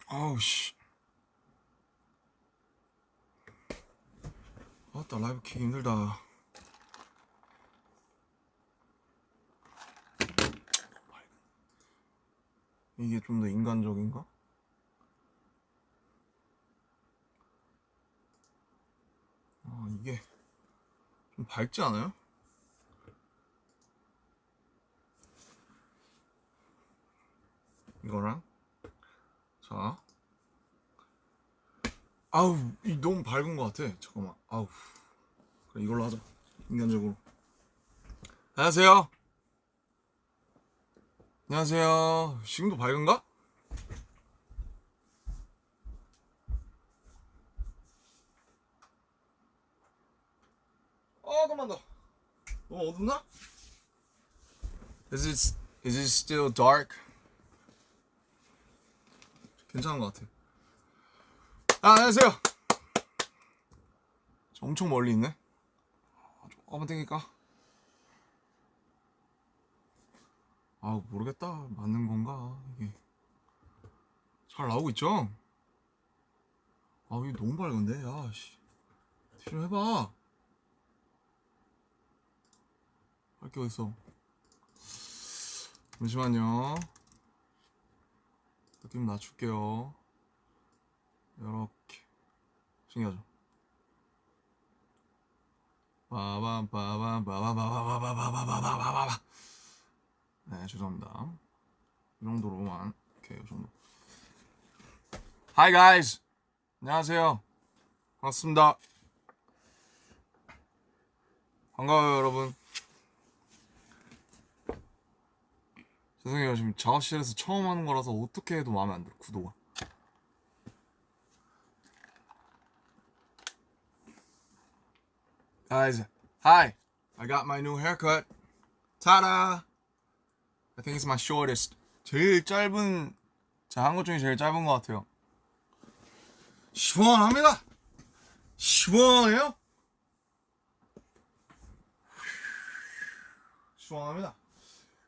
아우 씨. 아따 라이브 키기 힘들다. 이게 좀 더 인간적인가? 이게 좀 밝지 않아요? 이거랑 자 아우 이 너무 밝은 것 같아. 잠깐만. 아우 그래 이걸로 하자. 인간적으로. 안녕하세요. 안녕하세요. 지금도 밝은가? 잠깐만 더. 너무 어둡나? Is it still dark? 괜찮은 것 같아. 안녕하세요. 엄청 멀리 있네. 조금만 땡길까? 모르겠다. 맞는 건가? 이게 잘 나오고 있죠? 이게 너무 밝은데? 야씨. 좀 해봐. 할 게 어딨어. 잠시만요. 느낌 낮출게요. 이렇게 신기하죠? 빠밤빠밤빠바바바바바바바바바바바바. 네, 죄송합니다. 이 정도로만. 오케이, 이 정도. Hi guys. 안녕하세요. 반갑습니다. 반가워요, 여러분. 죄송해요. 지금 작업실에서 처음 하는 거라서 어떻게 해도 마음에 안 들어, 구도가. Guys, hi. I got my new haircut. Ta-da! I think it's my shortest. 제일 짧은, 제가 한 것 중에 제일 짧은 것 같아요. 시원합니다. 시원해요. 시원합니다.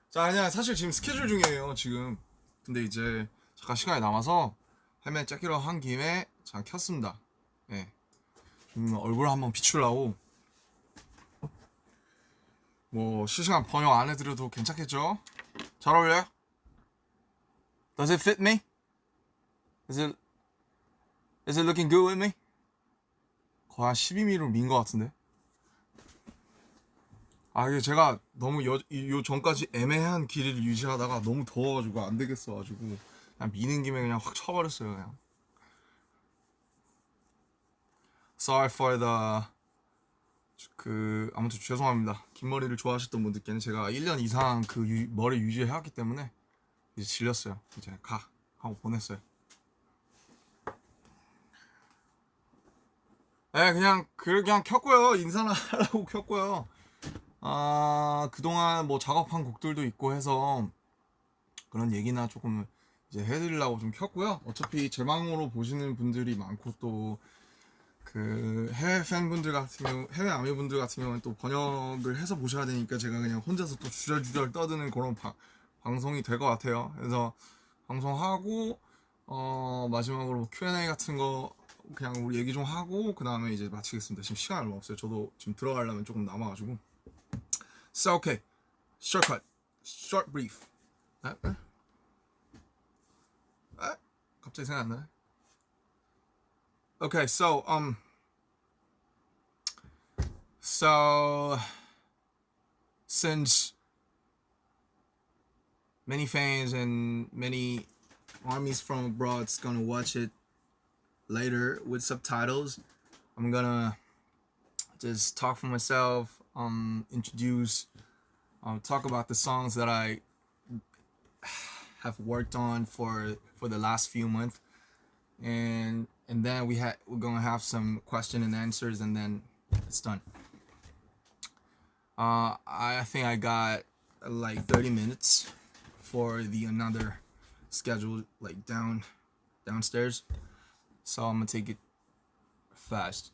자, 그냥 사실 지금 스케줄 중이에요, 지금. 근데 이제 잠깐 시간이 남아서 헬멧 째기로 한 김에 잠깐 켰습니다. 예. 얼굴 한번 비추려고. 뭐 실시간 번역 안 해드려도 괜찮겠죠? 잘 어울려요? Does it fit me? Is it looking good with me? 거의 한 12mm로 민 것 같은데. 이게 제가 너무 요 전까지 애매한 길이를 유지하다가 너무 더워가지고 안 되겠어가지고 그냥 미는 김에 그냥 확 쳐버렸어요, 그냥. Sorry for the 아무튼 죄송합니다. 긴 머리를 좋아하셨던 분들께는 제가 1년 이상 그 머리 유지해왔기 때문에 이제 질렸어요. 이제 하고 보냈어요. 네, 그냥 켰고요. 인사나 하려고 켰고요. 그동안 뭐 작업한 곡들도 있고 해서 그런 얘기나 조금 이제 해드리려고 좀 켰고요. 어차피 제 방으로 보시는 분들이 많고 또 그 해외 팬분들 같은 경우, 해외 아미분들 같은 경우는 또 번역을 해서 보셔야 되니까 제가 그냥 혼자서 또 주절주절 떠드는 그런 방송이 될 것 같아요. 그래서 방송하고 마지막으로 Q&A 같은 거 그냥 우리 얘기 좀 하고 그 다음에 이제 마치겠습니다. 지금 시간 얼마 없어요. 저도 지금 들어가려면 조금 남아가지고. So okay, shortcut, short brief. 갑자기 생각 안 나네. Okay, so since many fans and many armies from abroad's gonna watch it later with subtitles, I'm gonna just talk for myself, introduce, talk about the songs that I have worked on for the last few months, and then we're gonna have some question and answers, and then it's done. I think I got like 30 minutes for the another schedule like downstairs, so I'm gonna take it fast.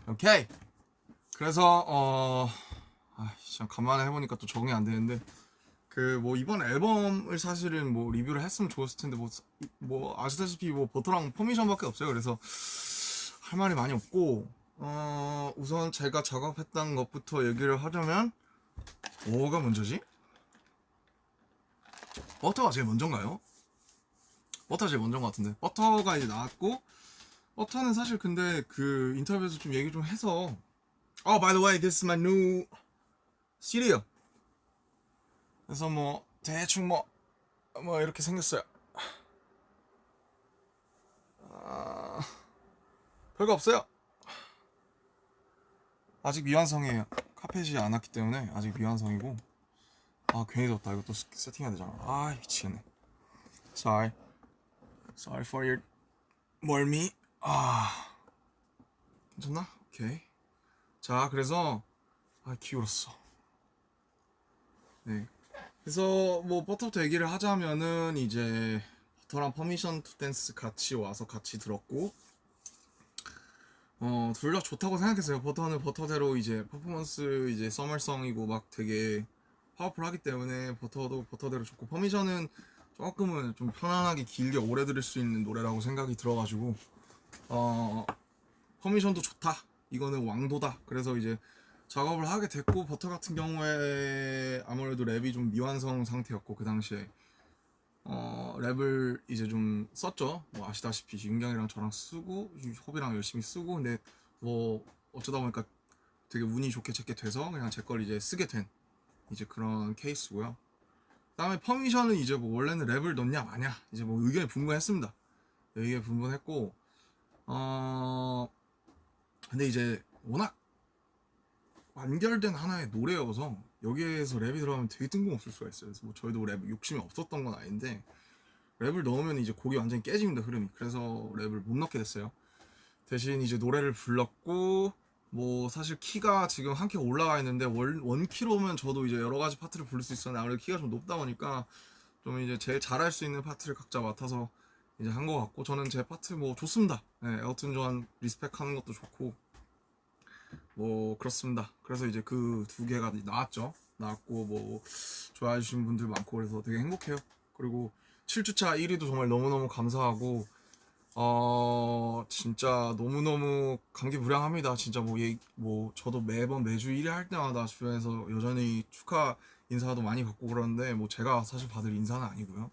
Okay. 그래서 참 간만에 해보니까 또 적응이 안 되는데 그 뭐 이번 앨범을 사실은 뭐 리뷰를 했으면 좋았을 텐데 뭐 아시다시피 뭐 버터랑 퍼미션밖에 없어요. 그래서 할 말이 많이 없고 우선 제가 작업했던 것부터 얘기를 하자면 뭐가 먼저지? 버터가 제일 먼저인가요? 버터가 제일 먼저인 것 같은데 버터가 이제 나왔고 버터는 사실 근데 그 인터뷰에서 좀 얘기 좀 해서 by the way this is my new cereal 그래서 뭐 대충 뭐 이렇게 생겼어요. 별거 없어요. 아직 미완성이에요. 카펫이 안 왔기 때문에 아직 미완성이고 괜히 덥다. 이거 또 세팅해야 되잖아. 미치겠네. Sorry for your 멀미. 괜찮나? 오케이. 자, 그래서 기울었어. 네. 그래서 뭐 버터부터 얘기를 하자면은 이제 버터랑 퍼미션 투 댄스 같이 와서 같이 들었고 둘 다 좋다고 생각했어요. 버터는 버터대로 이제 퍼포먼스 이제 서멀성이고 막 되게 파워풀하기 때문에 버터도 버터대로 좋고 퍼미션은 조금은 좀 편안하게 길게 오래 들을 수 있는 노래라고 생각이 들어가지고 퍼미션도 좋다. 이거는 왕도다. 그래서 이제 작업을 하게 됐고 버터 같은 경우에 아무래도 랩이 좀 미완성 상태였고 그 당시에 랩을 이제 좀 썼죠. 뭐 아시다시피 윤경이랑 저랑 쓰고 호비랑 열심히 쓰고 근데 뭐 어쩌다 보니까 되게 운이 좋게 제게 돼서 그냥 제 걸 이제 쓰게 된 이제 그런 케이스고요. 그다음에 퍼미션은 이제 뭐 원래는 랩을 넣냐 마냐 이제 뭐 의견이 분분했습니다. 의견이 분분했고 근데 이제 워낙 완결된 하나의 노래여서 여기에서 랩이 들어가면 되게 뜬금없을 수가 있어요. 그래서 뭐 저희도 랩 욕심이 없었던 건 아닌데 랩을 넣으면 이제 곡이 완전히 깨집니다, 흐름이. 그래서 랩을 못 넣게 됐어요. 대신 이제 노래를 불렀고 뭐 사실 키가 지금 한 키 올라가 있는데 원 키로면 저도 이제 여러 가지 파트를 부를 수 있었는데 아무래도 키가 좀 높다 보니까 좀 이제 제일 잘할 수 있는 파트를 각자 맡아서 이제 한 것 같고 저는 제 파트 뭐 좋습니다. 네, 엘튼 존 리스펙하는 것도 좋고 뭐 그렇습니다. 그래서 이제 그 두 개가 나왔고 뭐 좋아해 주시는 분들 많고 그래서 되게 행복해요. 그리고 7주차 1위도 정말 너무너무 감사하고 진짜 너무너무 감기무량합니다. 진짜 뭐 저도 매주 1위 할 때마다 주변에서 여전히 축하 인사도 많이 받고 그러는데 뭐 제가 사실 받을 인사는 아니고요.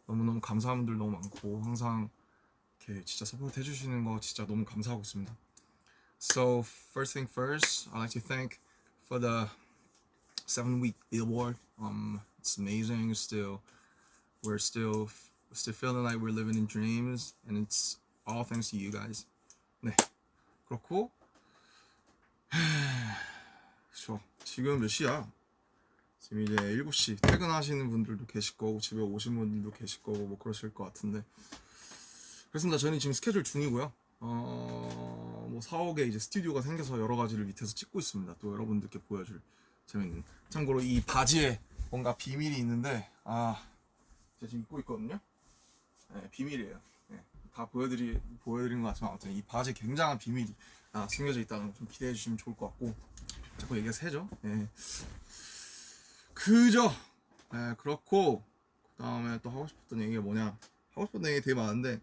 너무너무 감사한 분들 너무 많고 항상 이렇게 진짜 서포트 해주시는 거 진짜 너무 감사하고 있습니다. So first thing first, I'd like to thank for the 7-week Billboard. It's amazing. We're still feeling like we're living in dreams, and it's all thanks to you guys. 네, 그렇고 그렇죠. 지금 몇 시야? 지금 이제 7시. 퇴근하시는 분들도 계실 거고 집에 오신 분들도 계실 거고 뭐 그러실 것 같은데 그렇습니다. 저는 지금 스케줄 중이고요. 뭐 사옥에 이제 스튜디오가 생겨서 여러 가지를 밑에서 찍고 있습니다. 또 여러분들께 보여줄 재밌는. 참고로 이 바지에 뭔가 비밀이 있는데 제가 지금 입고 있거든요. 네, 비밀이에요. 네, 다 보여드린 것 같지만 아무튼 이 바지에 굉장한 비밀이 숨겨져 있다는 거 좀 기대해 주시면 좋을 것 같고 자꾸 얘기가 새죠. 네. 그죠. 네, 그렇고 그 다음에 또 하고 싶었던 얘기가 뭐냐. 하고 싶었던 얘기 되게 많은데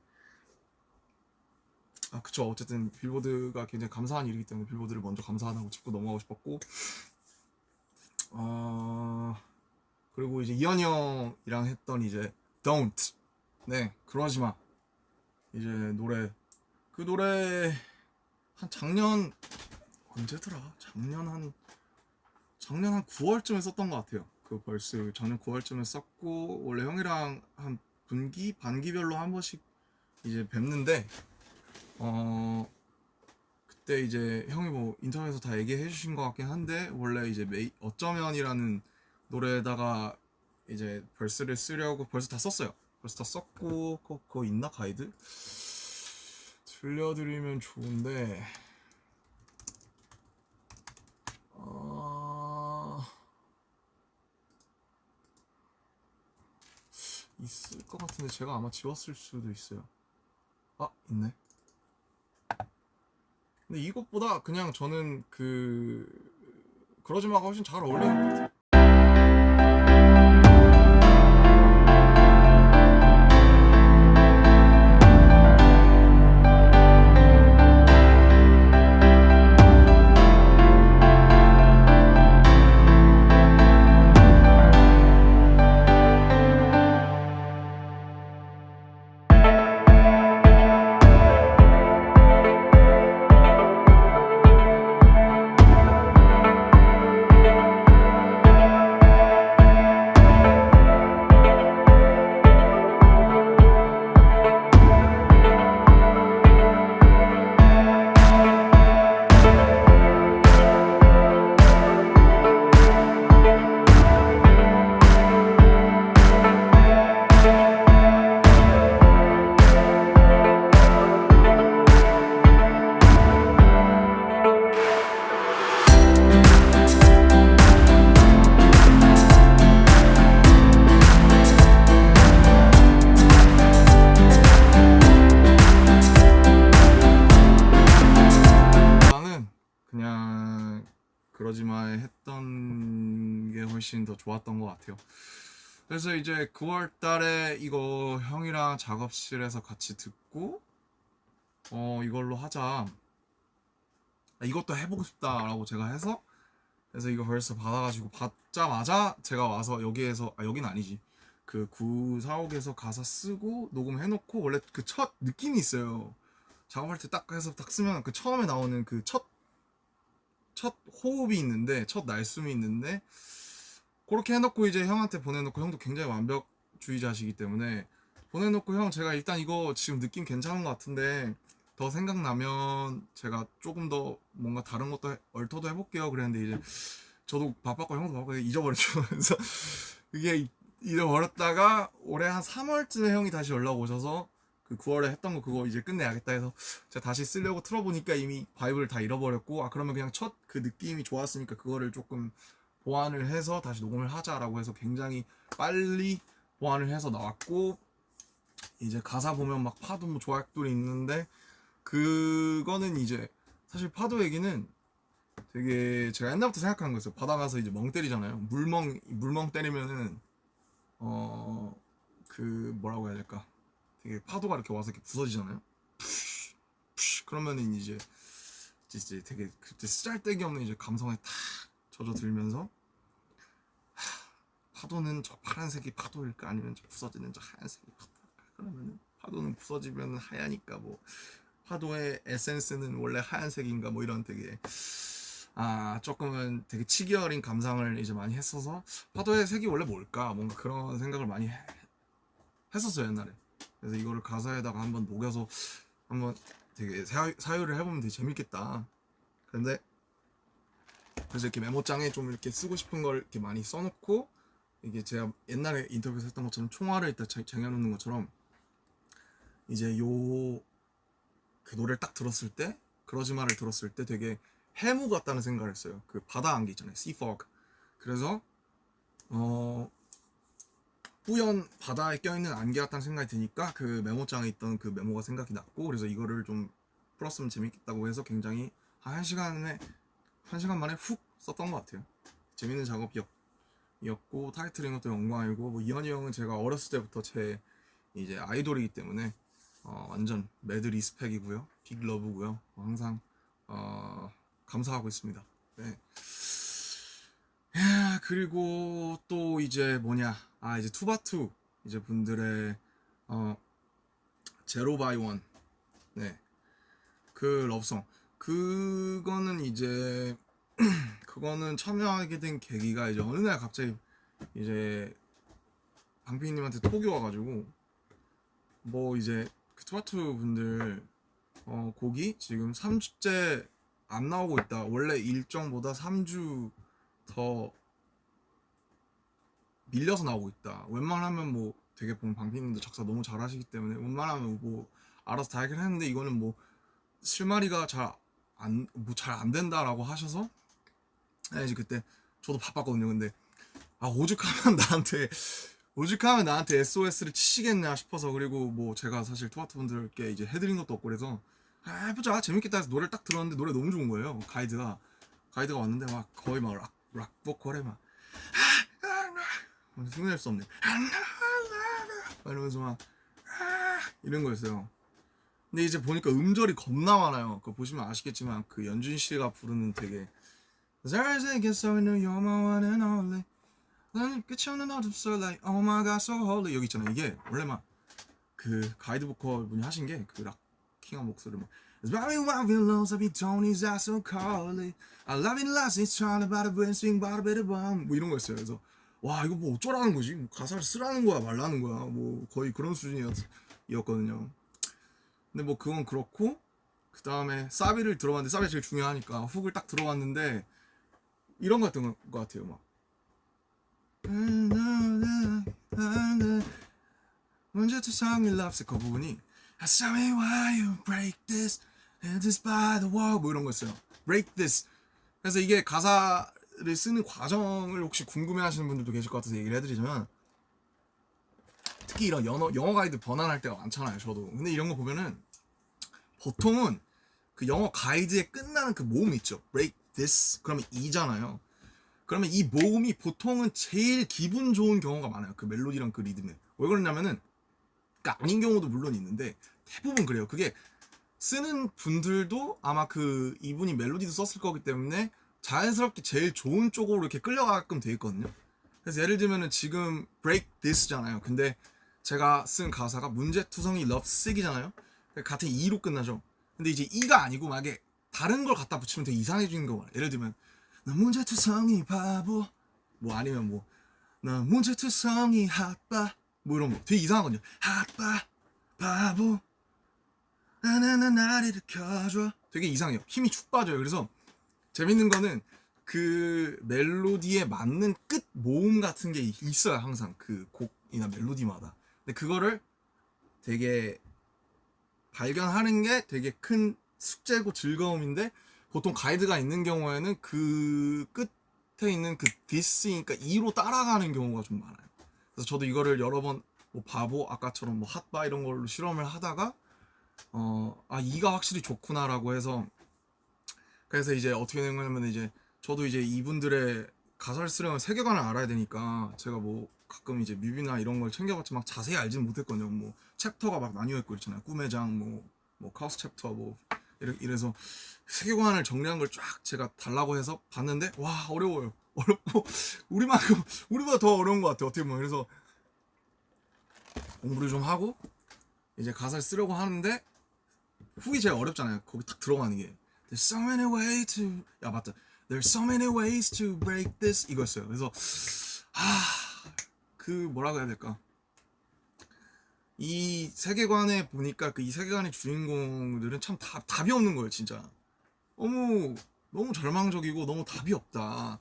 그쵸. 어쨌든 빌보드가 굉장히 감사한 일이기 때문에 빌보드를 먼저 감사하다고 짚고 넘어가고 싶었고 그리고 이제 이현이 형이랑 했던 이제 Don't 네 그러지마 이제 그 노래 한 작년 언제더라? 작년 한 9월쯤에 썼던 것 같아요. 그 벌스 작년 9월쯤에 썼고 원래 형이랑 한 반기별로 한 번씩 이제 뵙는데 그때 이제 형이 뭐 인터넷에서 다 얘기해 주신 것 같긴 한데 원래 이제 어쩌면이라는 노래에다가 이제 벌스를 쓰려고 벌스 다 썼어요. 벌스 다 썼고 그거 있나 가이드? 들려드리면 좋은데 있을 것 같은데 제가 아마 지웠을 수도 있어요. 있네. 근데 이것보다 그냥 저는 그러지마가 훨씬 잘 어울리는 것 같아요. 그러지마에 했던 게 훨씬 더 좋았던 것 같아요. 그래서 이제 9월 달에 이거 형이랑 작업실에서 같이 듣고 이걸로 하자, 이것도 해보고 싶다라고 제가 해서, 그래서 이거 벌써 받아가지고 받자마자 제가 와서 여기에서, 여긴 아니지, 그 945에서 가사 쓰고 녹음해놓고, 원래 그 첫 느낌이 있어요. 작업할 때 딱 해서 딱 쓰면 그 처음에 나오는 그 첫 호흡이 있는데, 첫 날숨이 있는데, 그렇게 해놓고 이제 형한테 보내놓고, 형도 굉장히 완벽주의자시기 때문에 보내놓고, 형 제가 일단 이거 지금 느낌 괜찮은 것 같은데 더 생각나면 제가 조금 더 뭔가 다른 것도 얼터도 해볼게요 그랬는데, 이제 저도 바빴고 형도 바빴고 잊어버렸죠. 그래서 이게 잃어버렸다가 올해 한 3월쯤에 형이 다시 연락 오셔서 그 9월에 했던 거 그거 이제 끝내야겠다 해서 제가 다시 쓰려고 틀어보니까 이미 바이브를 다 잃어버렸고, 그러면 그냥 첫 그 느낌이 좋았으니까 그거를 조금 보완을 해서 다시 녹음을 하자라고 해서 굉장히 빨리 보완을 해서 나왔고, 이제 가사 보면 막 파도 뭐 조약돌이 있는데, 그거는 이제 사실 파도 얘기는 되게 제가 옛날부터 생각하는 거였어요. 바다 가서 이제 멍 때리잖아요. 물멍 때리면은 그 뭐라고 해야 될까, 되게 파도가 이렇게 와서 이렇게 부서지잖아요. 그러면은 이제 되게 그때 쓰잘데기 없는 이제 감성에 탁 젖어들면서, 파도는 저 파란색이 파도일까, 아니면 저 부서지는 저 하얀색이 파도일까, 그러면은 파도는 부서지면 하얘니까 뭐 파도의 에센스는 원래 하얀색인가, 뭐 이런 되게 조금은 되게 치기 어린 감상을 이제 많이 했어서, 파도의 색이 원래 뭘까, 뭔가 그런 생각을 많이 했었어요 옛날에. 그래서 이거를 가사에다가 한번 녹여서 한번 되게 사유를 해보면 되게 재밌겠다. 근데 그래서 이렇게 메모장에 좀 이렇게 쓰고 싶은 걸 이렇게 많이 써놓고, 이게 제가 옛날에 인터뷰에서 했던 것처럼 총알을 일단 쟁여놓는 것처럼, 이제 그 노래를 딱 들었을 때, 그러지마를 들었을 때 되게 해무 같다는 생각을 했어요. 그 바다 안개 있잖아요, sea fog. 그래서 뿌연 바다에 껴있는 안개 같다는 생각이 드니까 그 메모장에 있던 그 메모가 생각이 났고, 그래서 이거를 좀 풀었으면 재밌겠다고 해서 굉장히 한 1시간 만에 훅 썼던 것 같아요. 재밌는 작업이었고, 타이틀인 것도 영광이고, 뭐 이현이 형은 제가 어렸을 때부터 제 이제 아이돌이기 때문에 완전 매드 리스펙이고요, 빅 러브고요. 항상 감사하고 있습니다. 네. 그리고 또 이제 뭐냐, 이제 투바투 이제 분들의 제로 바이 원, 네, 그 러브송, 그거는 이제 그거는 참여하게 된 계기가 이제 어느 날 갑자기 이제 방피님한테 톡이 와가지고, 뭐 이제 그 투바투 분들 곡이 지금 3주째 안 나오고 있다. 원래 일정보다 3주 더 밀려서 나오고 있다. 웬만하면 뭐 되게 보면 방피님도 작사 너무 잘하시기 때문에 웬만하면 뭐 알아서 다 해결했는데, 이거는 뭐 실마리가 잘 안 된다라고 하셔서, 이제 그때 저도 바빴거든요. 근데 오죽하면 나한테 SOS를 치시겠냐 싶어서, 그리고 뭐 제가 사실 투바투 분들께 이제 해드린 것도 없고, 그래서 해보자 재밌겠다 해서 노래를 딱 들었는데 노래 너무 좋은 거예요. 가이드가 왔는데 막 거의 막 락 보컬에 막 흉낼 수 없네 이러면서 막 이런 거였어요. 근데 이제 보니까 음절이 겁나 많아요. 그거 보시면 아시겠지만 그 연준 씨가 부르는 되게 잘생겼어 you're my one and only, 나는 끝이 없는 어둠속 like oh my god so holy, 여기 있잖아요. 이게 원래 막 그 가이드 보컬 분이 하신 게 그 락킹한 목소리 막 It's very wild willows of Tony's are so cold, I love it last it's trying about a brain swing about a bit of bomb, 뭐 이런 거였어요. 그래서 와 이거 뭐 어쩌라는 거지, 뭐 가사를 쓰라는 거야 말라는 거야, 뭐 거의 그런 수준이었거든요. 근데 뭐 그건 그렇고, 그 다음에 사비를 들어봤는데, 사비가 제일 중요하니까 훅을 딱 들어봤는데 이런 거였던 것 같아요. 막 먼저 투성이 럽스 그 부분이 I saw me why you break this and this by the wall, 뭐 이런 거였어요. break this. 그래서 이게 가사를 쓰는 과정을 혹시 궁금해하시는 분들도 계실 것 같아서 얘기를 해드리자면, 특히 이런 영어 가이드 번안할 때가 많잖아요 저도. 근데 이런 거 보면은 보통은 그 영어 가이드에 끝나는 그 모음 있죠, break this 그러면 E잖아요. 그러면 이 모음이 보통은 제일 기분 좋은 경우가 많아요. 그 멜로디랑 그 리듬에. 왜 그러냐면은 그러니까 아닌 경우도 물론 있는데 대부분 그래요. 그게 쓰는 분들도 아마 그 이분이 멜로디도 썼을 거기 때문에 자연스럽게 제일 좋은 쪽으로 이렇게 끌려가게끔 돼 있거든요. 그래서 예를 들면은 지금 break this잖아요. 근데 제가 쓴 가사가 문제투성이 love sick이잖아요. 같은 E로 끝나죠. 근데 이제 E가 아니고 만약에 다른 걸 갖다 붙이면 되게 이상해지는 경우가 예를 들면 나 문제투성이 바보 뭐 아니면 뭐 나 문제투성이 핫바 뭐 이런 거 되게 이상하거든요. 핫바 바보 나나나 나를 일으켜줘 되게 이상해요. 힘이 축 빠져요. 그래서 재밌는 거는 그 멜로디에 맞는 끝 모음 같은 게 있어요. 항상 그 곡이나 멜로디마다. 근데 그거를 되게 발견하는 게 되게 큰 숙제고 즐거움인데 보통 가이드가 있는 경우에는 그 끝에 있는 그 디스니까 E로 따라가는 경우가 좀 많아요. 그래서 저도 이거를 여러 번 뭐 바보 아까처럼 뭐 핫바 이런 걸로 실험을 하다가 E가 확실히 좋구나라고 해서 그래서 이제 어떻게 된 거냐면 이제 저도 이제 이분들의 가사를 쓰려면 세계관을 알아야 되니까 제가 뭐 가끔 이제 뮤비나 이런 걸 챙겨봤지 막 자세히 알지는 못했거든요. 뭐 챕터가 막 나뉘어 있고 있잖아요. 꿈의 장, 뭐 카우스 챕터 뭐 이래서 세계관을 정리한 걸 쫙 제가 달라고 해서 봤는데 와 어려워요. 어렵고 우리보다 더 어려운 것 같아요. 어떻게 보면 그래서 공부를 좀 하고 이제 가사를 쓰려고 하는데 훅이 제일 어렵잖아요. 거기 딱 들어가는 게 There's so many ways to 야 맞다 There's so many ways to break this 이거였어요. 그래서 그 뭐라고 해야 될까 이 세계관에 보니까 그 이 세계관의 주인공들은 참 답이 없는 거예요. 진짜 너무 절망적이고 너무 답이 없다.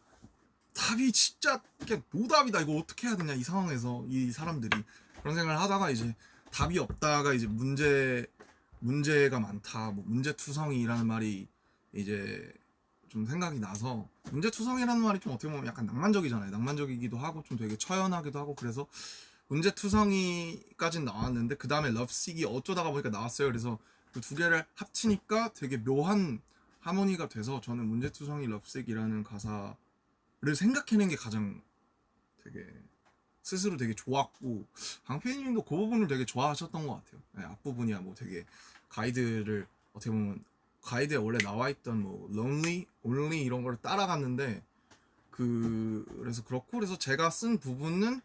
답이 진짜 그냥 노답이다. 이거 어떻게 해야 되냐 이 상황에서 이 사람들이 그런 생각을 하다가 이제 답이 없다가 이제 문제가 많다. 뭐 문제투성이라는 말이 이제 좀 생각이 나서 문제투성이라는 말이 좀 어떻게 보면 약간 낭만적이잖아요. 낭만적이기도 하고 좀 되게 처연하기도 하고 그래서 문제투성이까진 나왔는데 그 다음에 러브식이 어쩌다가 보니까 나왔어요. 그래서 그 두 개를 합치니까 되게 묘한 하모니가 돼서 저는 문제투성이 러브식이라는 가사를 생각해낸 게 가장 되게 스스로 되게 좋았고 강PD님도 그 부분을 되게 좋아하셨던 것 같아요. 네, 앞부분이야 뭐 되게 가이드를 어떻게 보면 가이드에 원래 나와있던 뭐 lonely, only 이런 걸 따라갔는데 그래서 그렇고 그래서 제가 쓴 부분은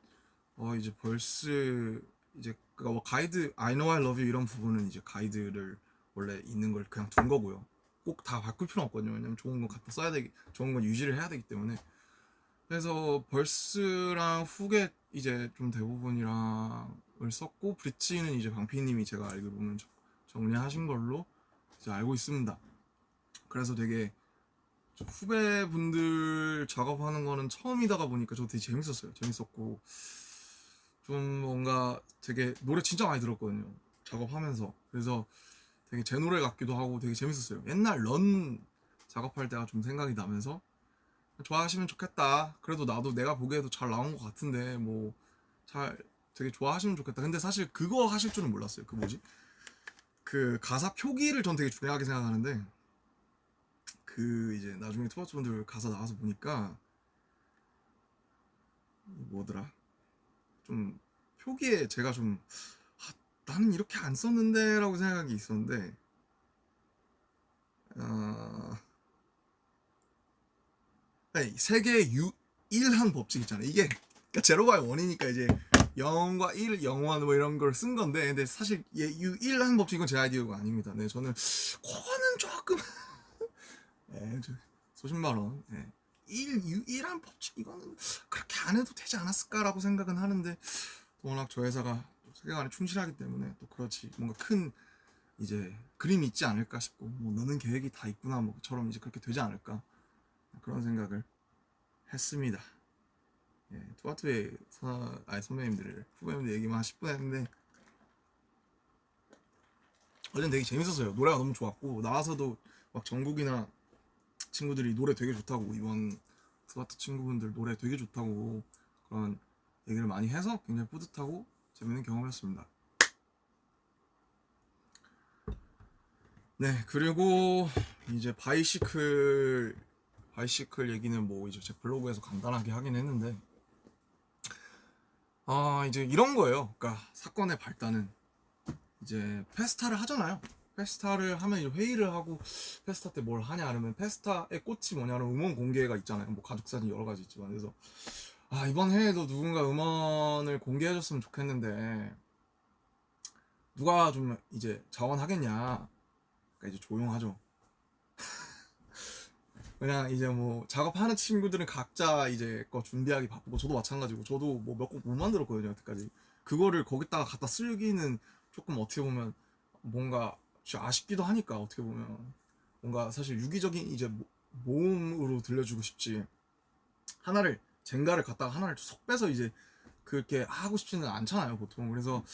이제 벌스 이제 뭐 가이드 I know I love you 이런 부분은 이제 가이드를 원래 있는 걸 그냥 둔 거고요. 꼭 다 바꿀 필요는 없거든요. 왜냐면 좋은 거 갖다 써야 되기 좋은 건 유지를 해야 되기 때문에 그래서 벌스랑 훅에 이제 좀 대부분이랑을 썼고 브릿지는 이제 방피님이 제가 알기로는 정리하신 걸로 이제 알고 있습니다. 그래서 되게 후배분들 작업하는 거는 처음이다가 보니까 저 되게 재밌었어요. 재밌었고 좀 뭔가 되게 노래 진짜 많이 들었거든요. 작업하면서 그래서 되게 제 노래 같기도 하고 되게 재밌었어요. 옛날 런 작업할 때가 좀 생각이 나면서 좋아하시면 좋겠다. 그래도 나도 내가 보기에도 잘 나온 것 같은데 뭐 잘 되게 좋아하시면 좋겠다. 근데 사실 그거 하실 줄은 몰랐어요. 그 뭐지? 그 가사 표기를 전 되게 중요하게 생각하는데 그 이제 나중에 투바투분들 가사 나와서 보니까 뭐더라? 좀 표기에 제가 좀 나는 이렇게 안 썼는데 라고 생각한 게 있었는데 세계의 유일한 법칙 있잖아요. 이게 그러니까 제로가 원이니까 이제 0과 1, 0원 뭐 이런 걸 쓴 건데 근데 사실 유일한 법칙은 제 아이디어가 아닙니다. 네, 저는 그거는 조금 네, 수십만 원 네. 유일한 법칙 이거는 그렇게 안 해도 되지 않았을까라고 생각은 하는데 워낙 저 회사가 세계관에 충실하기 때문에 또 그렇지 뭔가 큰 이제 그림이 있지 않을까 싶고 뭐 너는 계획이 다 있구나 뭐처럼 이제 그렇게 되지 않을까 그런 생각을 했습니다. 예, 투아투의 선배님들 후배님들 얘기만 한 10분 했는데 어제는 되게 재밌었어요. 노래가 너무 좋았고 나와서도 막 전국이나 친구들이 노래 되게 좋다고 이번 투아투 친구분들 노래 되게 좋다고 그런 얘기를 많이 해서 굉장히 뿌듯하고 재밌는 경험이었습니다. 네, 그리고 이제 바이시클 바이시클 얘기는 뭐 이제 제 블로그에서 간단하게 하긴 했는데, 이제 이런 거예요. 그러니까 사건의 발단은 이제 페스타를 하잖아요. 페스타를 하면 이제 회의를 하고, 페스타 때 뭘 하냐 하면 페스타의 꽃이 뭐냐면 음원 공개가 있잖아요. 뭐 가족 사진 여러 가지 있지만, 그래서 이번 해에도 누군가 음원을 공개해줬으면 좋겠는데 누가 좀 이제 자원하겠냐. 그러니까 이제 조용하죠. 그냥 이제 뭐 작업하는 친구들은 각자 이제 거 준비하기 바쁘고, 저도 마찬가지고, 저도 뭐 몇 곡 못 만들었거든요 여태까지. 그거를 거기다가 갖다 쓰기는 조금 어떻게 보면 뭔가 아쉽기도 하니까, 어떻게 보면 뭔가 사실 유기적인 이제 모음으로 들려주고 싶지, 하나를 젠가를 갖다가 하나를 속 빼서 이제 그렇게 하고 싶지는 않잖아요 보통. 그래서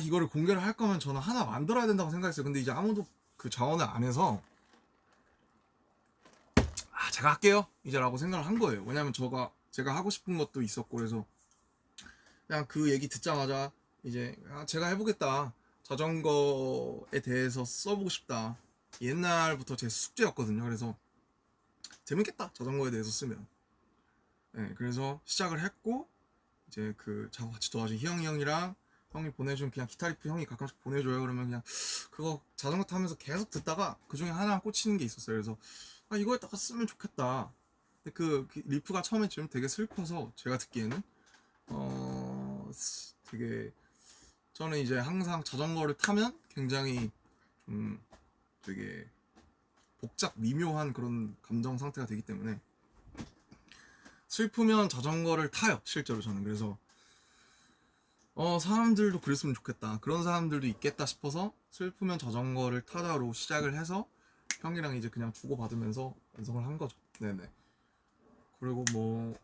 이거를 공개를 할 거면 저는 하나 만들어야 된다고 생각했어요. 근데 이제 아무도 그 자원을 안 해서 제가 할게요 이제 라고 생각을 한 거예요. 왜냐면 제가 하고 싶은 것도 있었고, 그래서 그냥 그 얘기 듣자마자 이제 제가 해보겠다, 자전거에 대해서 써보고 싶다, 옛날부터 제 숙제였거든요. 그래서 재밌겠다 자전거에 대해서 쓰면. 네, 그래서 시작을 했고, 이제 그 작업 같이 도와준 희영이 형이랑, 형이 보내준 그냥 기타 리프 형이 가끔씩 보내줘요. 그러면 그냥 그거 자전거 타면서 계속 듣다가 그 중에 하나 꽂히는 게 있었어요. 그래서 이거에다가 쓰면 좋겠다. 근데 그 리프가 처음에 좀 되게 슬퍼서 제가 듣기에는 되게, 저는 이제 항상 자전거를 타면 굉장히 좀 되게 복잡 미묘한 그런 감정 상태가 되기 때문에 슬프면 자전거를 타요 실제로 저는. 그래서 사람들도 그랬으면 좋겠다, 그런 사람들도 있겠다 싶어서 슬프면 자전거를 타자로 시작을 해서 형이랑 이제 그냥 주고받으면서 완성을 한 거죠. 네네. 그리고 뭐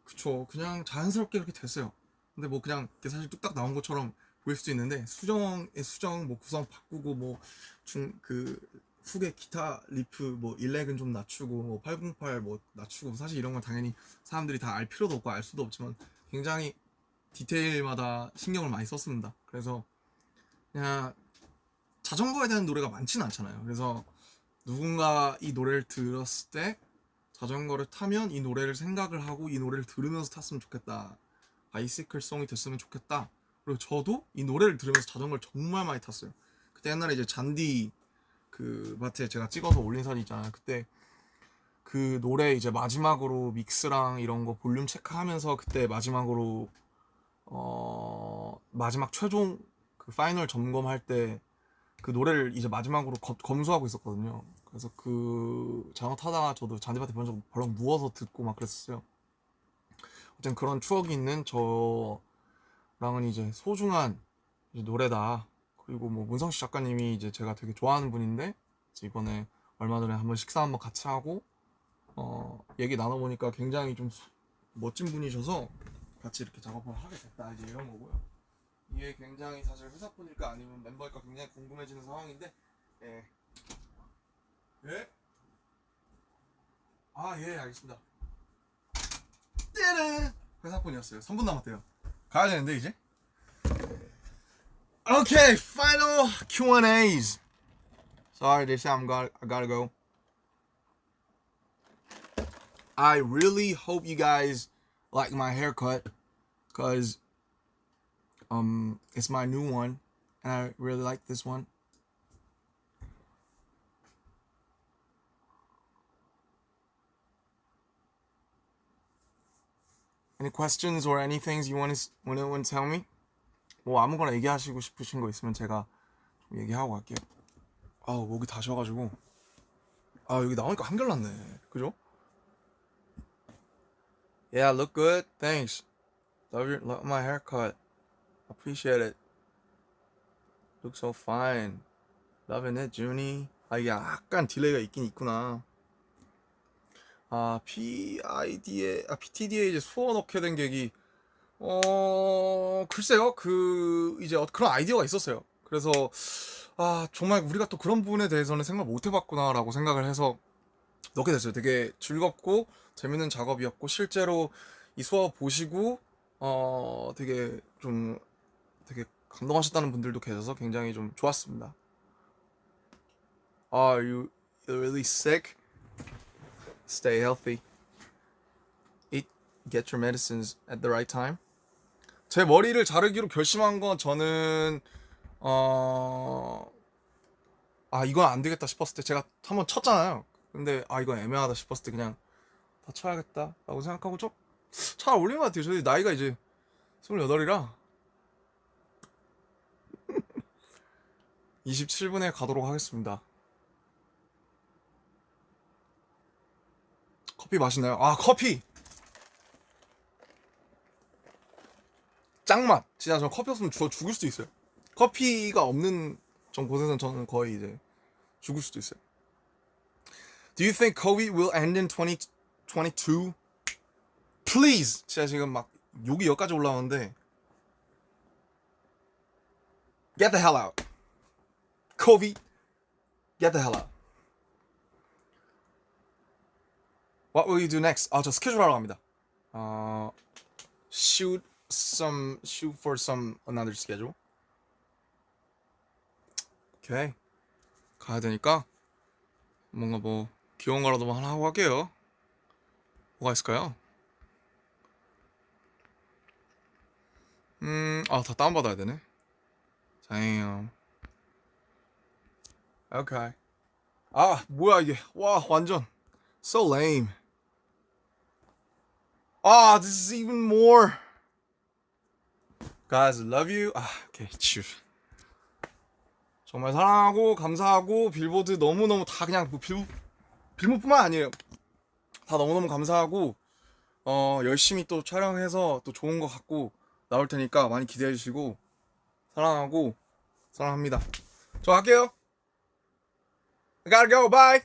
그쵸, 그냥 자연스럽게 이렇게 됐어요. 근데 뭐 그냥 사실 뚝딱 나온 것처럼 보일 수도 있는데, 수정의 수정, 뭐 구성 바꾸고, 뭐 그 후계 기타 리프 뭐 일렉은 좀 낮추고, 뭐 808 뭐 낮추고, 사실 이런 건 당연히 사람들이 다 알 필요도 없고 알 수도 없지만 굉장히 디테일마다 신경을 많이 썼습니다. 그래서 그냥 자전거에 대한 노래가 많지는 않잖아요. 그래서 누군가 이 노래를 들었을 때 자전거를 타면 이 노래를 생각을 하고 이 노래를 들으면서 탔으면 좋겠다, 바이시클 송이 됐으면 좋겠다. 그리고 저도 이 노래를 들으면서 자전거를 정말 많이 탔어요. 그때 옛날에 이제 잔디 그 마트에 제가 찍어서 올린 사진 있잖아요. 그때 그 노래 이제 마지막으로 믹스랑 이런 거 볼륨 체크하면서, 그때 마지막으로 마지막 최종 그 파이널 점검할 때 그 노래를 이제 마지막으로 검수하고 있었거든요. 그래서 그 자전거 타다가 저도 잔디밭에 벌렁 누워서 듣고 막 그랬었어요. 어쨌든 그런 추억이 있는 저랑은 이제 소중한 이제 노래다. 그리고 뭐 문성식 작가님이 이제 제가 되게 좋아하는 분인데, 이번에 얼마 전에 한번 식사 한번 같이 하고 얘기 나눠보니까 굉장히 좀 멋진 분이셔서 같이 이렇게 작업을 하게 됐다, 이제 이런 거고요. 이게 굉장히 사실 회사분일까 아니면 멤버일까 굉장히 궁금해지는 상황인데, 예. 예? 예, 알겠습니다. 띠르! 회사분이었어요. 3분 남았대요. 가야 되는데 이제. Okay, final Q&As. Sorry, this time I gotta go. I really hope you guys like my haircut, cause it's my new one, and I really like this one. Any questions or anything you want to tell me? 뭐 아무거나 얘기하시고 싶으신 거 있으면 제가 좀 얘기하고 갈게요. 목이 다 쉬어가지고. 여기 나오니까 한결났네. 그죠? Yeah, look good. Thanks. Love my haircut. Appreciate it. Look so fine. Loving it, Junie. 이게 약간 딜레이가 있긴 있구나. PTD에 이제 수어 넣게 된 계기. 글쎄요. 이제 그런 아이디어가 있었어요. 그래서 정말 우리가 또 그런 부분에 대해서는 생각 못 해봤구나라고 생각을 해서 넣게 됐어요. 되게 즐겁고 재밌는 작업이었고, 실제로 이 수업 보시고 되게 감동하셨다는 분들도 계셔서 굉장히 좀 좋았습니다. Are you really sick? Stay healthy. Eat, get your medicines at the right time. 제 머리를 자르기로 결심한 건 저는 이건 안 되겠다 싶었을 때 제가 한번 쳤잖아요. 근데 이건 애매하다 싶었을 때 그냥 다 쳐야겠다라고 생각하고 좀 잘 어울리는 것 같아요. 저희 나이가 이제 28이라 27분에 가도록 하겠습니다. 커피 맛있나요? 커피 짱맛. 진짜 저 커피 없으면 죽을 수도 있어요. 커피가 없는 전 곳에서는 저는 거의 이제 죽을 수도 있어요. Do you think COVID will end in 2022? Please. 제가 지금 막 욕이 여기까지 올라오는데 Get the hell out. COVID, get the hell out. What will you do next? 저 스케줄 하러 갑니다. Shoot for some another schedule. 오케이. 가야 되니까 뭔가 뭐 귀여운 거라도 하나 하고 갈게요. 뭐가 있을까요? 다 다운받아야 되네. Damn. 오케이. 뭐야 이게. 와, 완전 so lame. This is even more. Guys, I love you. 오케이, 치우. 정말 사랑하고 감사하고 빌보드 너무너무 다 그냥 뭐 빌보드뿐만 아니에요. 다 너무너무 감사하고 열심히 또 촬영해서 또 좋은 거 갖고 나올 테니까 많이 기대해 주시고 사랑하고 사랑합니다. 저 갈게요. I gotta go. Bye.